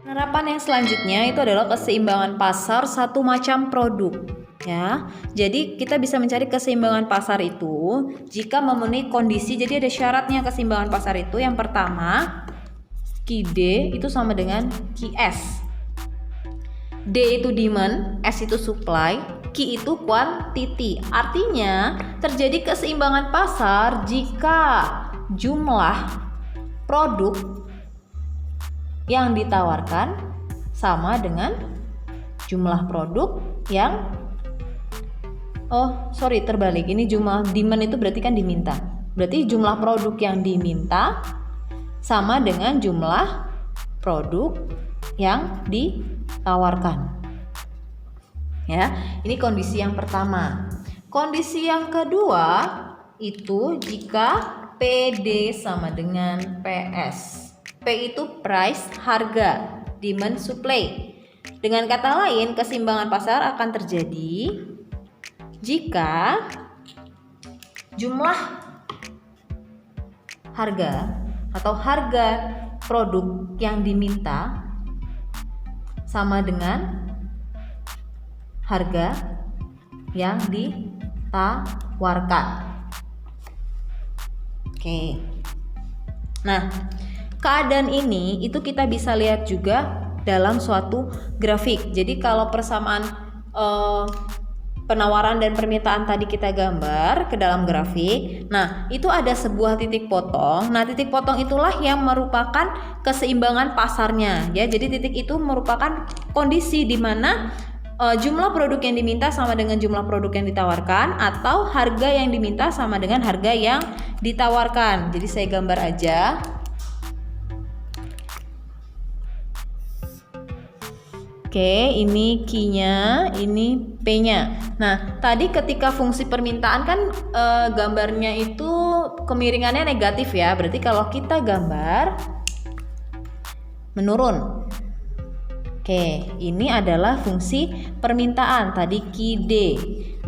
Penerapan yang selanjutnya itu adalah keseimbangan pasar satu macam produk. Ya, jadi kita bisa mencari keseimbangan pasar itu jika memenuhi kondisi. Jadi ada syaratnya keseimbangan pasar itu. Yang pertama, Ki D itu sama dengan Ki S. D itu demand, S itu supply, Q itu quantity. Artinya terjadi keseimbangan pasar jika jumlah produk yang ditawarkan sama dengan jumlah produk yang terbalik. Ini jumlah demand itu berarti kan diminta. Berarti jumlah produk yang diminta sama dengan jumlah produk yang ditawarkan. Ya, ini kondisi yang pertama. Kondisi yang kedua itu jika PD sama dengan PS. P itu price, harga, demand, supply. Dengan kata lain, keseimbangan pasar akan terjadi jika jumlah harga atau harga produk yang diminta sama dengan harga yang ditawarkan. Oke. Nah, keadaan ini itu kita bisa lihat juga dalam suatu grafik. Jadi kalau persamaan penawaran dan permintaan tadi kita gambar ke dalam grafik. Nah, itu ada sebuah titik potong. Nah, titik potong itulah yang merupakan keseimbangan pasarnya, ya. Jadi titik itu merupakan kondisi di mana jumlah produk yang diminta sama dengan jumlah produk yang ditawarkan, atau harga yang diminta sama dengan harga yang ditawarkan. Jadi saya gambar aja. Oke, ini Q-nya, ini P-nya. Nah, tadi ketika fungsi permintaan kan gambarnya itu kemiringannya negatif ya. Berarti kalau kita gambar menurun. Oke, ini adalah fungsi permintaan tadi Q D.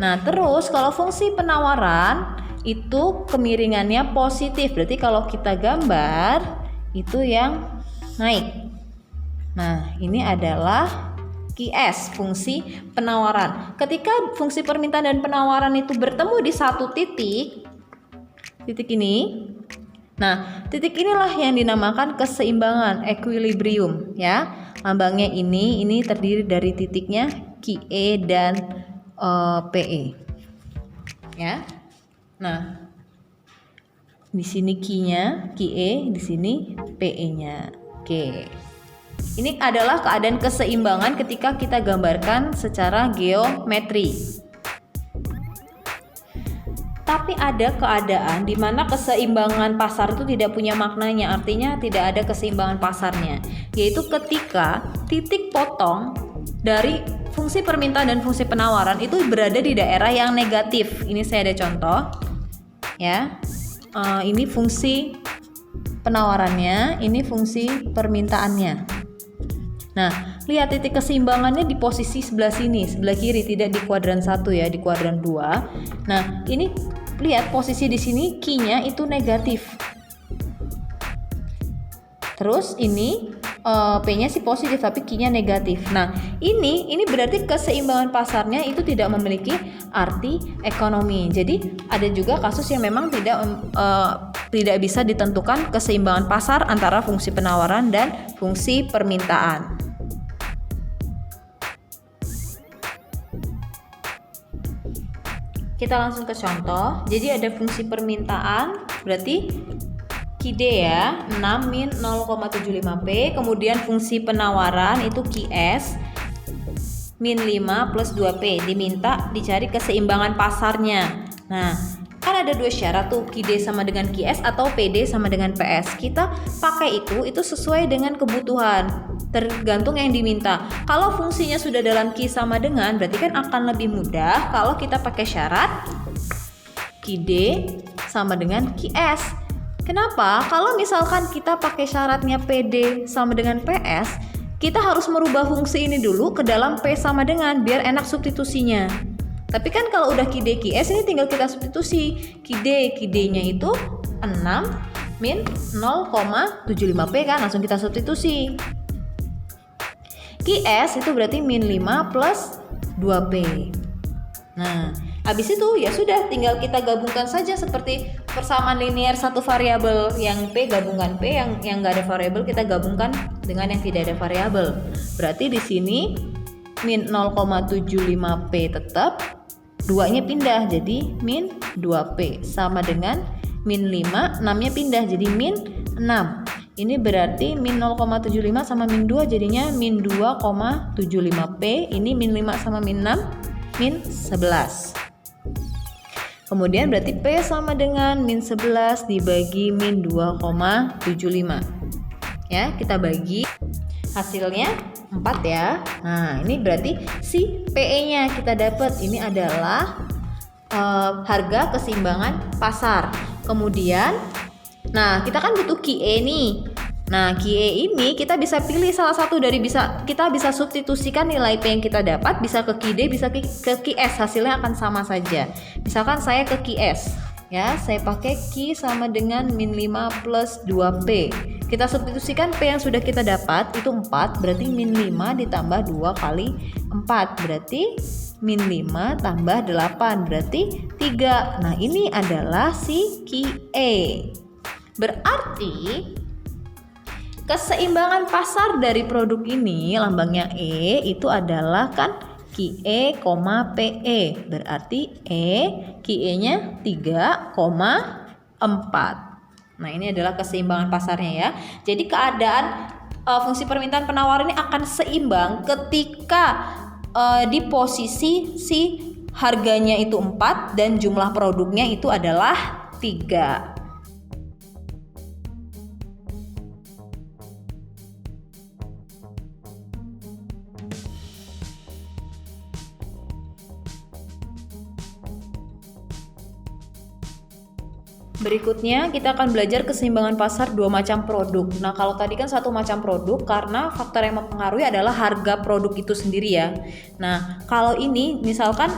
Nah, terus kalau fungsi penawaran itu kemiringannya positif. Berarti kalau kita gambar itu yang naik. Nah, ini adalah QS, fungsi penawaran. Ketika fungsi permintaan dan penawaran itu bertemu di satu titik ini. Nah, titik inilah yang dinamakan keseimbangan, equilibrium, ya. Lambangnya ini terdiri dari titiknya QE dan PE. Ya. Nah, di sini Q-nya, QE, di sini PE-nya. Oke. Ini adalah keadaan keseimbangan ketika kita gambarkan secara geometri. Tapi ada keadaan di mana keseimbangan pasar itu tidak punya maknanya, artinya tidak ada keseimbangan pasarnya, yaitu ketika titik potong dari fungsi permintaan dan fungsi penawaran itu berada di daerah yang negatif. Ini saya ada contoh, ya. Ini fungsi penawarannya, ini fungsi permintaannya. Nah, lihat titik keseimbangannya di posisi sebelah sini, sebelah kiri, tidak di kuadran 1 ya, di kuadran 2. Nah, ini lihat posisi di sini Q-nya itu negatif. Terus ini P-nya sih positif tapi Q-nya negatif. Nah, ini berarti keseimbangan pasarnya itu tidak memiliki arti ekonomi. Jadi, ada juga kasus yang memang tidak bisa ditentukan keseimbangan pasar antara fungsi penawaran dan fungsi permintaan. Kita langsung ke contoh. Jadi ada fungsi permintaan, berarti QD ya, 6 min 0,75P. Kemudian fungsi penawaran itu QS min 5 plus 2P. Diminta dicari keseimbangan pasarnya. Nah, kan ada dua syarat tuh, QD sama dengan QS atau PD sama dengan PS. Kita pakai itu sesuai dengan kebutuhan, tergantung yang diminta. Kalau fungsinya sudah dalam Q sama dengan, berarti kan akan lebih mudah kalau kita pakai syarat QD sama dengan QS. Kenapa? Kalau misalkan kita pakai syaratnya PD sama dengan PS, kita harus merubah fungsi ini dulu ke dalam P sama dengan, biar enak substitusinya. Tapi kan kalau udah QD QS ini tinggal kita substitusi. QD-nya itu 6 min 0,75P kan, langsung kita substitusi. QS itu berarti min 5 plus 2P. Nah, habis itu ya sudah, tinggal kita gabungkan saja seperti persamaan linear satu variabel, yang P gabungkan P, yang nggak ada variabel kita gabungkan dengan yang tidak ada variabel. Berarti di sini min 0,75P tetap, 2-nya pindah jadi min 2P sama dengan min 5, 6-nya pindah jadi min 6. Ini berarti min 0,75 sama min 2 jadinya min 2,75P. Ini min 5 sama min 6 min 11. Kemudian berarti P sama dengan min 11 dibagi min 2,75. Ya, kita bagi hasilnya 4 ya. Nah, ini berarti si PE-nya kita dapat. Ini adalah harga keseimbangan pasar. Kemudian nah, kita kan butuh QE nih. Nah, QE ini kita bisa pilih salah satu dari kita bisa substitusikan nilai P yang kita dapat bisa ke QD, bisa ke QS. Hasilnya akan sama saja. Misalkan saya ke QS, ya, saya pakai Q sama dengan min 5 plus 2P. Kita substitusikan P yang sudah kita dapat itu 4, berarti min 5 ditambah 2 kali 4, berarti min 5 tambah 8, berarti 3. Nah, ini adalah si QE. Berarti keseimbangan pasar dari produk ini lambangnya E itu adalah kan QE, PE. Berarti QE-nya 3,4. Nah, ini adalah keseimbangan pasarnya ya. Jadi keadaan fungsi permintaan penawar ini akan seimbang ketika di posisi si harganya itu 4 dan jumlah produknya itu adalah 3. Berikutnya kita akan belajar keseimbangan pasar dua macam produk. Nah, kalau tadi kan satu macam produk karena faktor yang mempengaruhi adalah harga produk itu sendiri ya. Nah, kalau ini misalkan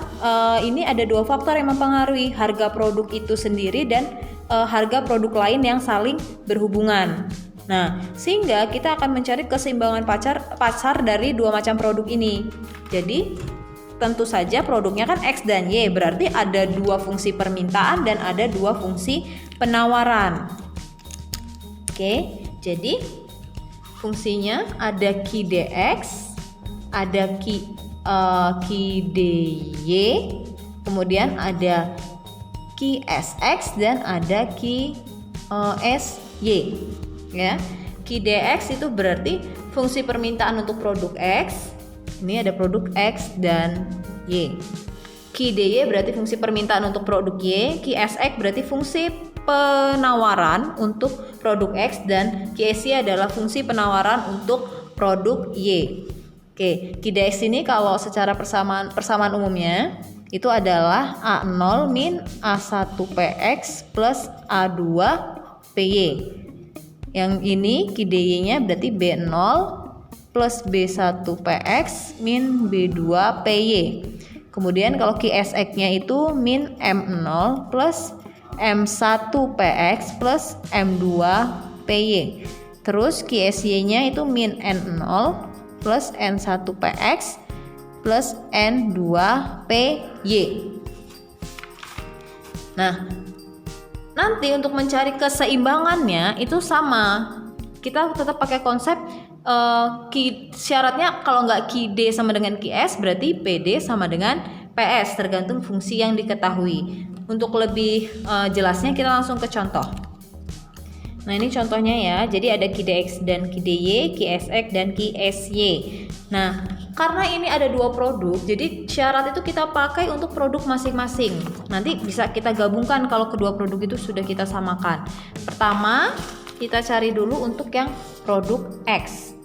ini ada dua faktor yang mempengaruhi harga produk itu sendiri dan harga produk lain yang saling berhubungan. Nah, sehingga kita akan mencari keseimbangan pasar dari dua macam produk ini. Jadi tentu saja produknya kan X dan Y, berarti ada dua fungsi permintaan dan ada dua fungsi penawaran. Oke, jadi fungsinya ada QDX, ada QDY, kemudian ada QSX dan ada QSY. Ya, QDX itu berarti fungsi permintaan untuk produk X. Ini ada produk X dan Y. QDY berarti fungsi permintaan untuk produk Y. QSX berarti fungsi penawaran untuk produk X dan QSY adalah fungsi penawaran untuk produk Y. Oke, QDX ini kalau secara persamaan umumnya itu adalah A0 min A1PX plus A2PY. Yang ini QDY-nya berarti B0 plus B1PX min B2PY. Kemudian kalau QSX-nya itu min M0 plus M1PX plus M2PY. Terus QSY-nya itu min N0 plus N1PX plus N2PY. Nah, nanti untuk mencari keseimbangannya itu sama. Kita tetap pakai konsep syaratnya kalau nggak QD sama dengan QS berarti PD sama dengan PS, tergantung fungsi yang diketahui. Untuk lebih jelasnya kita langsung ke contoh. Nah, ini contohnya ya. Jadi ada QDX dan QDY, QSX dan QSY. Nah, karena ini ada dua produk, jadi syarat itu kita pakai untuk produk masing-masing. Nanti bisa kita gabungkan kalau kedua produk itu sudah kita samakan. Pertama, kita cari dulu untuk yang produk X.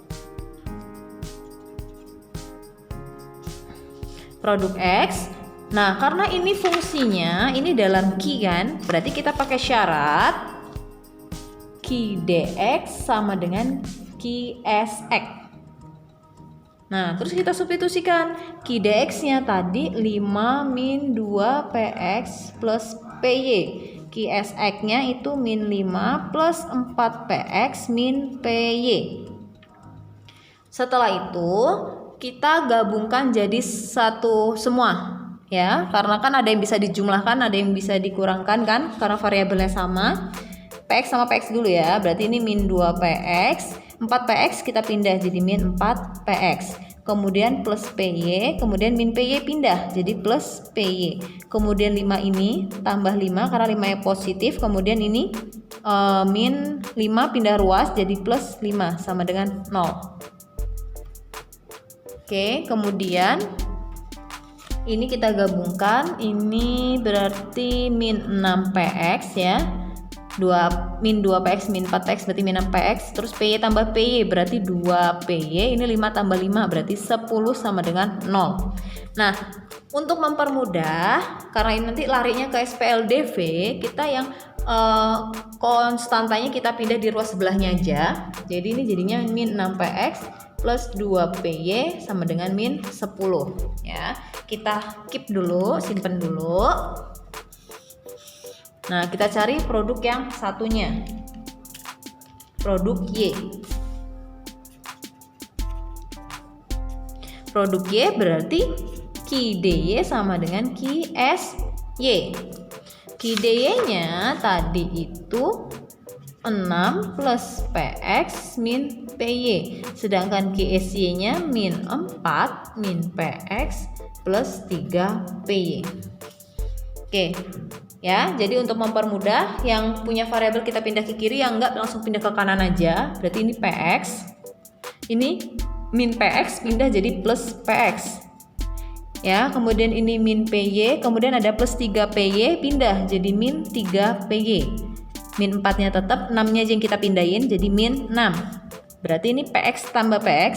Produk X. Nah, karena ini fungsinya ini dalam Q kan, berarti kita pakai syarat QDX sama dengan QSX. Nah, terus kita substitusikan. QDX-nya tadi 5 min 2PX plus PY. QSX-nya itu min 5 plus 4PX min PY. Setelah itu kita gabungkan jadi satu semua ya, karena kan ada yang bisa dijumlahkan, ada yang bisa dikurangkan kan, karena variabelnya sama. PX sama PX dulu ya, berarti ini min 2PX, 4PX kita pindah jadi min 4PX, kemudian plus PY, kemudian min PY pindah jadi plus PY, kemudian 5 ini tambah 5 karena 5 nya positif, kemudian ini min 5 pindah ruas jadi plus 5 sama dengan 0. Oke, kemudian ini kita gabungkan, ini berarti min 6PX ya, min 2PX min 4PX berarti min 6PX, terus PY tambah PY berarti 2PY, ini 5 tambah 5 berarti 10 sama dengan 0. Nah, untuk mempermudah, karena ini nanti larinya ke SPLDV, kita yang konstantanya kita pindah di ruas sebelahnya aja. Jadi ini jadinya min 6PX plus 2PY sama dengan min 10 ya. Kita keep dulu, simpen dulu. Nah, kita cari produk yang satunya. Produk Y. Produk Y berarti QDY sama dengan QSY. QDY-nya tadi itu 6 plus PX min PY. Sedangkan QSY-nya min 4 min PX plus 3 PY. Oke. Ya, jadi untuk mempermudah, yang punya variabel kita pindah ke kiri, yang enggak langsung pindah ke kanan aja. Berarti ini PX, ini min PX pindah jadi plus PX. Ya, kemudian ini min PY, kemudian ada plus 3 PY pindah jadi min 3 PY. Min 4-nya tetap, 6-nya aja yang kita pindahin jadi min 6. Berarti ini PX tambah PX,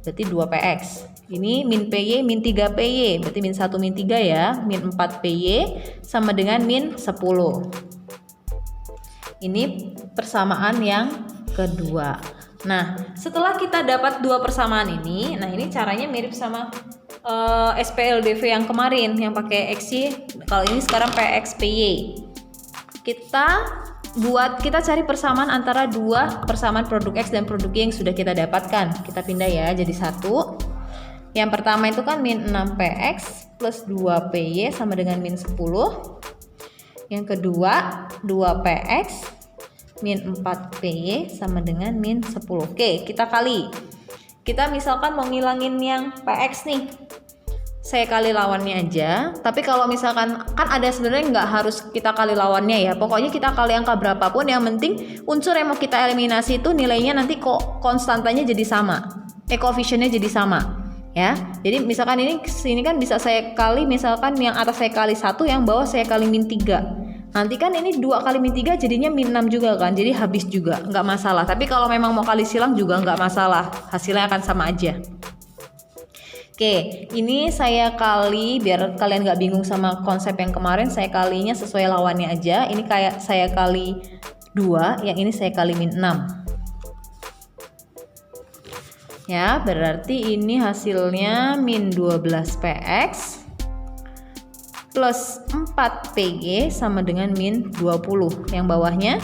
berarti 2 PX. Ini min PY min 3 PY, berarti min 1 min 3 ya, min 4 PY sama dengan min 10. Ini persamaan yang kedua. Nah, setelah kita dapat dua persamaan ini, nah ini caranya mirip sama SPLDV yang kemarin yang pakai XY, kalau ini sekarang PX PY. Kita cari persamaan antara dua persamaan produk X dan produk Y yang sudah kita dapatkan. Kita pindah ya jadi satu. Yang pertama itu kan min 6PX plus 2PY sama dengan min 10. Yang kedua 2PX min 4PY sama dengan min 10. Oke, kita kali. Kita misalkan mau ngilangin yang PX nih, saya kali lawannya aja. Tapi kalau misalkan kan ada sebenarnya nggak harus kita kali lawannya ya. Pokoknya kita kali angka berapapun, yang penting unsur yang mau kita eliminasi itu nilainya nanti kok konstantanya jadi sama, koefisiennya jadi sama. Ya, jadi misalkan sini kan bisa saya kali, misalkan yang atas saya kali 1, yang bawah saya kali min 3. Nanti kan ini 2 kali min 3 jadinya min 6 juga kan, jadi habis juga, nggak masalah. Tapi kalau memang mau kali silang juga nggak masalah, hasilnya akan sama aja. Oke, ini saya kali, biar kalian nggak bingung sama konsep yang kemarin, saya kalinya sesuai lawannya aja. Ini kayak saya kali 2, yang ini saya kali min 6. Ya, berarti ini hasilnya min 12PX plus 4PG sama dengan min 20. Yang bawahnya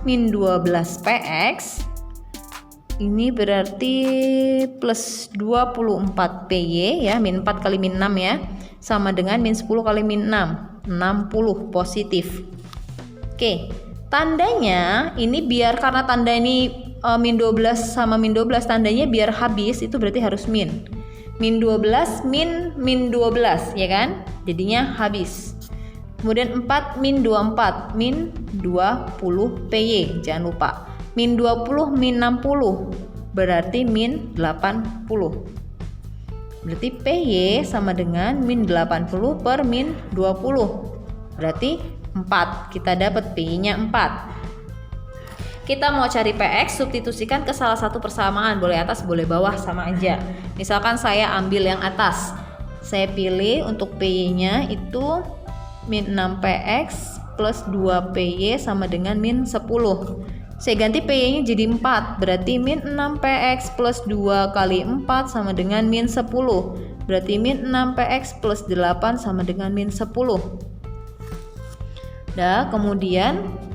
min 12PX. Ini berarti plus 24PY ya, min 4 kali min 6 ya. Sama dengan min 10 kali min 6, 60 positif. Oke, tandanya ini biar, karena tanda ini min 12 sama min 12, tandanya biar habis itu berarti harus min 12 min 12 ya kan, jadinya habis. Kemudian 4 min 24 min 20 PY, jangan lupa. Min 20 min 60 berarti min 80. Berarti PY sama dengan min 80 per min 20, berarti 4. Kita dapat PY-nya 4. Kita mau cari PX, substitusikan ke salah satu persamaan, boleh atas boleh bawah sama aja. Misalkan saya ambil yang atas, saya pilih untuk PY-nya itu min 6PX plus 2PY sama dengan min 10. Saya ganti PY-nya jadi 4, berarti min 6PX plus 2 kali 4 sama dengan min 10. Berarti min 6PX plus 8 sama dengan min 10. Kemudian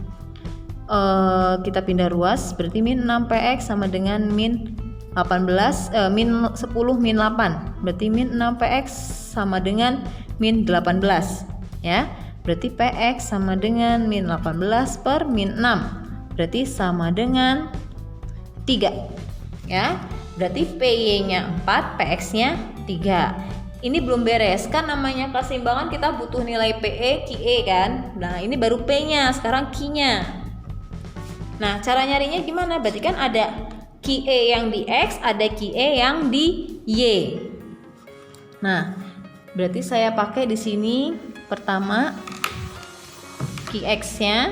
kita pindah ruas, berarti min 6PX sama dengan min min 10 min 8. Berarti min 6px sama dengan min 18 ya. Berarti px sama dengan min 18 per min 6. Berarti sama dengan 3 ya. Berarti PY-nya 4, PX-nya 3. Ini belum beres kan, namanya keseimbangan kita butuh nilai PE, QE kan. Nah, ini baru P-nya, sekarang Q-nya. Nah, cara nyarinya gimana? Berarti kan ada QE yang di X, ada QE yang di Y. Nah, berarti saya pakai di sini pertama QX-nya.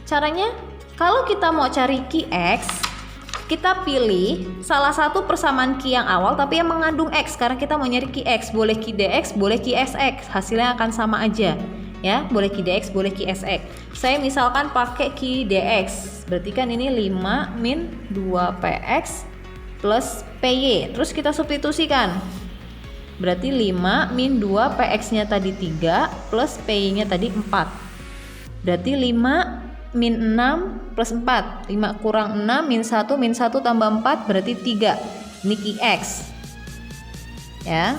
Caranya kalau kita mau cari QX, kita pilih salah satu persamaan Q yang awal tapi yang mengandung X. Sekarang kita mau nyari QX, boleh QDX, boleh QSX, hasilnya akan sama aja ya, boleh QDX, boleh QSX. Saya misalkan pakai QDX, berarti kan ini 5 min 2px plus PY, terus kita substitusikan, berarti 5 min 2 px nya tadi 3 plus PY nya tadi 4, berarti 5 min 6 plus 4, 5 kurang 6 min 1 tambah 4 berarti 3. Ini QX ya.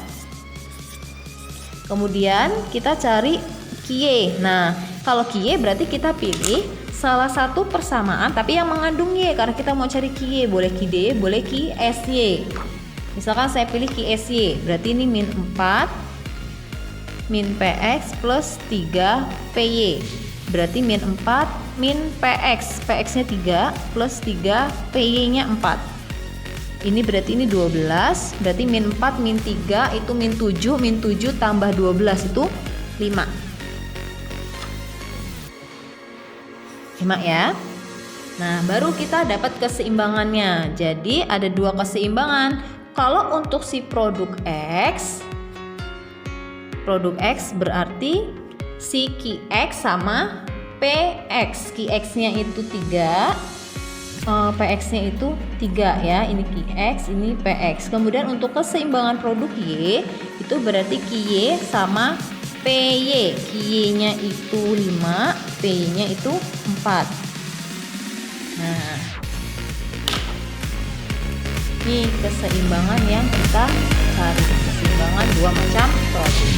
Kemudian kita cari QY. Nah, kalau QY berarti kita pilih salah satu persamaan tapi yang mengandung Y, karena kita mau cari QY, boleh QD, boleh QSY. Misalkan saya pilih QSY, berarti ini min 4 min PX plus 3 PY. Berarti min 4 min PX, PX nya 3 plus 3 PY nya 4. Ini berarti ini 12, berarti min 4 min 3 itu min 7 tambah 12 itu 5 ya. Nah, baru kita dapat keseimbangannya. Jadi ada dua keseimbangan. Kalau untuk si produk X berarti si QX sama PX. QX-nya itu 3, PX-nya itu 3 ya. Ini QX, ini PX. Kemudian untuk keseimbangan produk Y itu berarti QY sama PY. QY-nya itu 5, PY-nya itu 4. Nah, ini keseimbangan yang kita cari, keseimbangan dua macam produk.